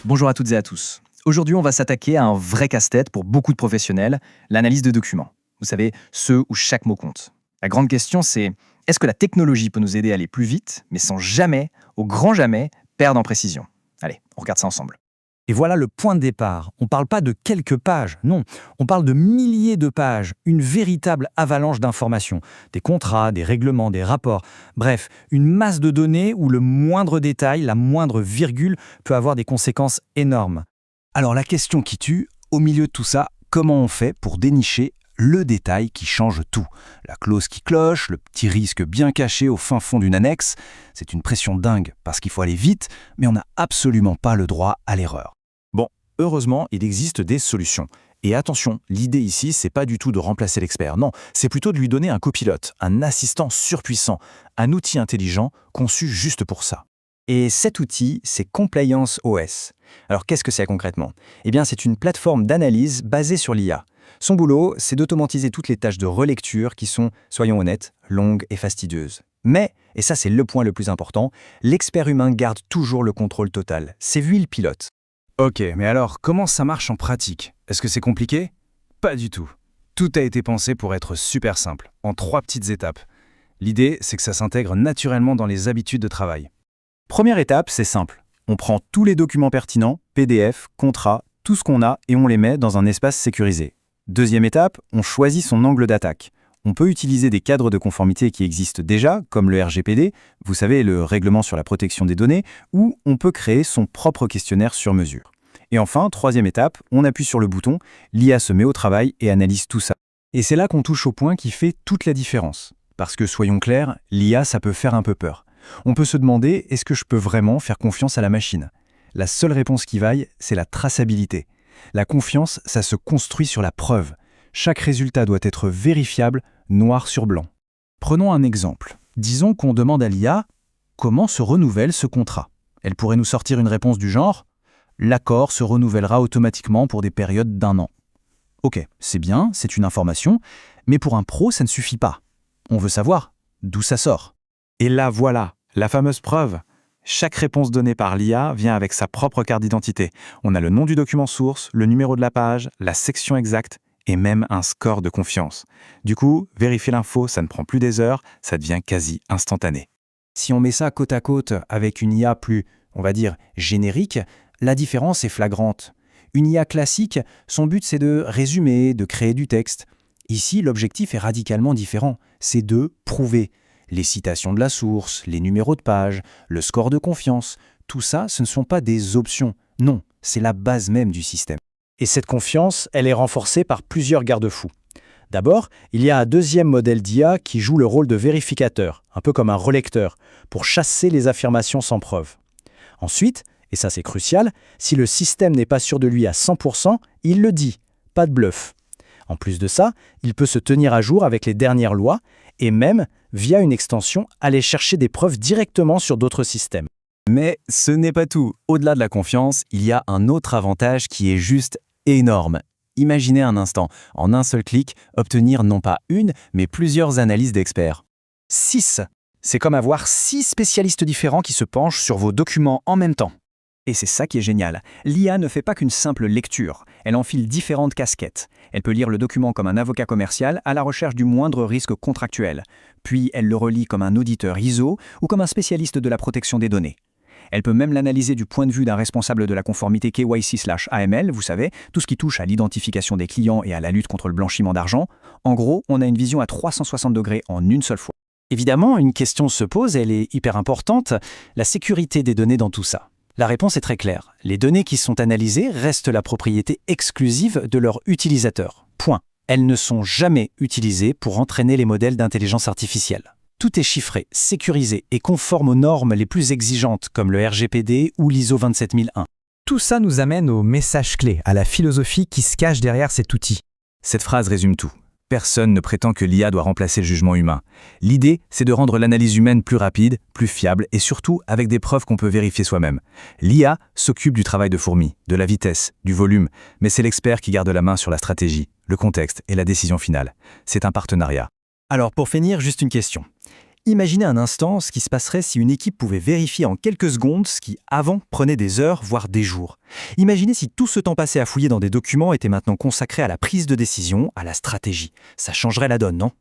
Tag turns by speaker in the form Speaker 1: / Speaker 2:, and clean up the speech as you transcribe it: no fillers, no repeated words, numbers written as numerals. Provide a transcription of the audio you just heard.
Speaker 1: Bonjour à toutes et à tous. Aujourd'hui, on va s'attaquer à un vrai casse-tête pour beaucoup de professionnels, l'analyse de documents. Vous savez, ceux où chaque mot compte. La grande question, c'est est-ce que la technologie peut nous aider à aller plus vite, mais sans jamais, au grand jamais, perdre en précision? Allez, on regarde ça ensemble.
Speaker 2: Et voilà le point de départ. On ne parle pas de quelques pages, non. On parle de milliers de pages, une véritable avalanche d'informations. Des contrats, des règlements, des rapports. Bref, une masse de données où le moindre détail, la moindre virgule peut avoir des conséquences énormes. Alors la question qui tue, au milieu de tout ça, comment on fait pour dénicher le détail qui change tout? La clause qui cloche, le petit risque bien caché au fin fond d'une annexe, c'est une pression dingue parce qu'il faut aller vite, mais on n'a absolument pas le droit à l'erreur. Bon, heureusement, il existe des solutions. Et attention, l'idée ici, c'est pas du tout de remplacer l'expert, non, c'est plutôt de lui donner un copilote, un assistant surpuissant, un outil intelligent conçu juste pour ça.
Speaker 3: Et cet outil, c'est Compliance OS. Alors qu'est-ce que c'est concrètement? Eh bien, c'est une plateforme d'analyse basée sur l'IA. Son boulot, c'est d'automatiser toutes les tâches de relecture qui sont, soyons honnêtes, longues et fastidieuses. Mais, et ça c'est le point le plus important, l'expert humain garde toujours le contrôle total. C'est lui le pilote.
Speaker 2: Ok, mais alors, comment ça marche en pratique? Est-ce que c'est compliqué? Pas du tout. Tout a été pensé pour être super simple, en 3 petites étapes. L'idée, c'est que ça s'intègre naturellement dans les habitudes de travail.
Speaker 3: Première étape, c'est simple. On prend tous les documents pertinents, PDF, contrats, tout ce qu'on a et on les met dans un espace sécurisé. Deuxième étape, on choisit son angle d'attaque. On peut utiliser des cadres de conformité qui existent déjà, comme le RGPD, vous savez, le règlement sur la protection des données, ou on peut créer son propre questionnaire sur mesure. Et enfin, troisième étape, on appuie sur le bouton, l'IA se met au travail et analyse tout ça. Et c'est là qu'on touche au point qui fait toute la différence. Parce que soyons clairs, l'IA, ça peut faire un peu peur. On peut se demander, est-ce que je peux vraiment faire confiance à la machine? La seule réponse qui vaille, c'est la traçabilité. La confiance, ça se construit sur la preuve. Chaque résultat doit être vérifiable, noir sur blanc. Prenons un exemple. Disons qu'on demande à l'IA comment se renouvelle ce contrat. Elle pourrait nous sortir une réponse du genre « L'accord se renouvellera automatiquement pour des périodes d'1 an ». Ok, c'est bien, c'est une information, mais pour un pro, ça ne suffit pas. On veut savoir d'où ça sort. Et là, voilà, la fameuse preuve. Chaque réponse donnée par l'IA vient avec sa propre carte d'identité. On a le nom du document source, le numéro de la page, la section exacte et même un score de confiance. Du coup, vérifier l'info, ça ne prend plus des heures, ça devient quasi instantané. Si on met ça côte à côte avec une IA plus, on va dire, générique, la différence est flagrante. Une IA classique, son but c'est de résumer, de créer du texte. Ici, l'objectif est radicalement différent, c'est de prouver. Les citations de la source, les numéros de page, le score de confiance, tout ça, ce ne sont pas des options. Non, c'est la base même du système. Et cette confiance, elle est renforcée par plusieurs garde-fous. D'abord, il y a un deuxième modèle d'IA qui joue le rôle de vérificateur, un peu comme un relecteur, pour chasser les affirmations sans preuve. Ensuite, et ça c'est crucial, si le système n'est pas sûr de lui à 100%, il le dit, pas de bluff. En plus de ça, il peut se tenir à jour avec les dernières lois et même, via une extension, aller chercher des preuves directement sur d'autres systèmes. Mais ce n'est pas tout. Au-delà de la confiance, il y a un autre avantage qui est juste énorme. Imaginez un instant, en un seul clic, obtenir non pas une, mais plusieurs analyses d'experts. 6. C'est comme avoir 6 spécialistes différents qui se penchent sur vos documents en même temps. Et c'est ça qui est génial. L'IA ne fait pas qu'une simple lecture, elle enfile différentes casquettes. Elle peut lire le document comme un avocat commercial à la recherche du moindre risque contractuel. Puis elle le relit comme un auditeur ISO ou comme un spécialiste de la protection des données. Elle peut même l'analyser du point de vue d'un responsable de la conformité KYC/AML, vous savez, tout ce qui touche à l'identification des clients et à la lutte contre le blanchiment d'argent. En gros, on a une vision à 360 degrés en une seule fois. Évidemment, une question se pose, elle est hyper importante, la sécurité des données dans tout ça. La réponse est très claire. Les données qui sont analysées restent la propriété exclusive de leurs utilisateurs. Point. Elles ne sont jamais utilisées pour entraîner les modèles d'intelligence artificielle. Tout est chiffré, sécurisé et conforme aux normes les plus exigeantes comme le RGPD ou l'ISO 27001.
Speaker 2: Tout ça nous amène au message clé, à la philosophie qui se cache derrière cet outil.
Speaker 3: Cette phrase résume tout. Personne ne prétend que l'IA doit remplacer le jugement humain. L'idée, c'est de rendre l'analyse humaine plus rapide, plus fiable et surtout avec des preuves qu'on peut vérifier soi-même. L'IA s'occupe du travail de fourmi, de la vitesse, du volume, mais c'est l'expert qui garde la main sur la stratégie, le contexte et la décision finale. C'est un partenariat.
Speaker 1: Alors pour finir, juste une question.
Speaker 2: Imaginez un instant ce qui se passerait si une équipe pouvait vérifier en quelques secondes ce qui, avant, prenait des heures, voire des jours. Imaginez si tout ce temps passé à fouiller dans des documents était maintenant consacré à la prise de décision, à la stratégie. Ça changerait la donne, non ?